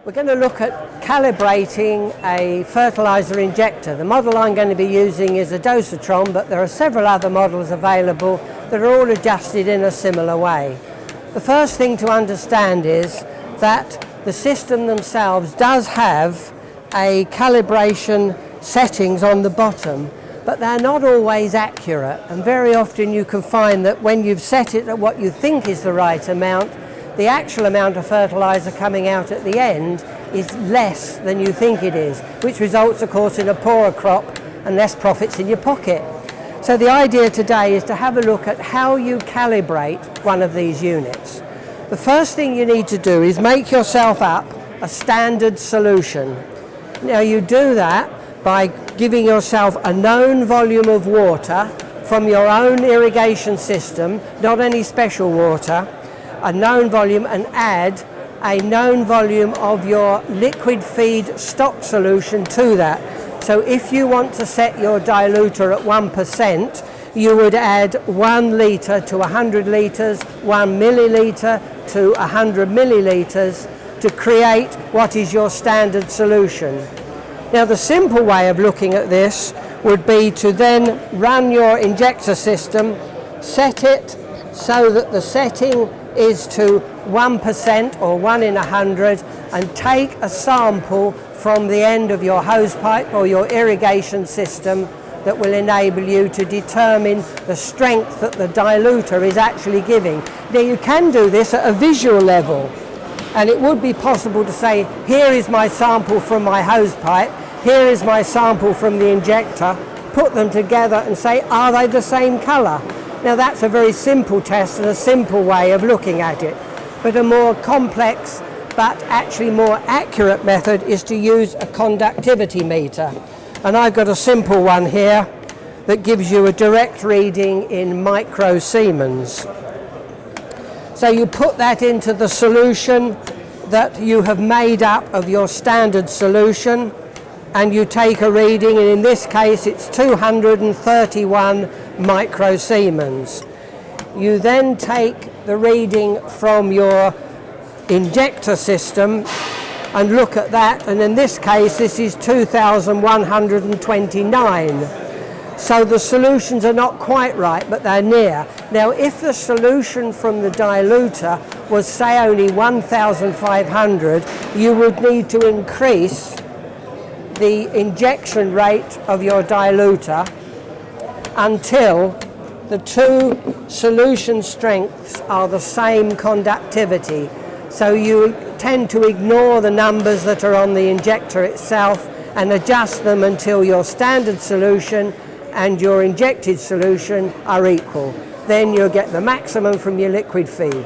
We're going to look at calibrating a fertilizer injector. The model I'm going to be using is a dosatron, but there are several other models available that are all adjusted in a similar way. The first thing to understand is that the system themselves does have a calibration settings on the bottom, but they're not always accurate, and very often you can find that when you've set it at what you think is the right amount, the actual amount of fertilizer coming out at the end is less than you think it is, which results, of course, in a poorer crop and less profits in your pocket. So the idea today is to have a look at how you calibrate one of these units. The first thing you need to do is make yourself up a standard solution. Now you do that by giving yourself a known volume of water from your own irrigation system, not any special water, a known volume, and add a known volume of your liquid feed stock solution to that. So if you want to set your diluter at 1%, you would add 1 litre to 100 litres, 1 milliliter to 100 millilitres to create what is your standard solution. Now the simple way of looking at this would be to then run your injector system, set it so that the setting is to 1% or 1 in 100, and take a sample from the end of your hose pipe or your irrigation system that will enable you to determine the strength that the diluter is actually giving. Now you can do this at a visual level, and it would be possible to say, here is my sample from my hose pipe, here is my sample from the injector, put them together and say, are they the same colour? Now that's a very simple test and a simple way of looking at it, but a more complex but actually more accurate method is to use a conductivity meter. And I've got a simple one here that gives you a direct reading in microsiemens. So you put that into the solution that you have made up of your standard solution, and you take a reading, and in this case it's 231 microsiemens. You then take the reading from your injector system and look at that, and in this case this is 2129. So the solutions are not quite right, but they're near. Now if the solution from the diluter was say only 1500, you would need to increase the injection rate of your diluter until the two solution strengths are the same conductivity. So you tend to ignore the numbers that are on the injector itself and adjust them until your standard solution and your injected solution are equal. Then you'll get the maximum from your liquid feed.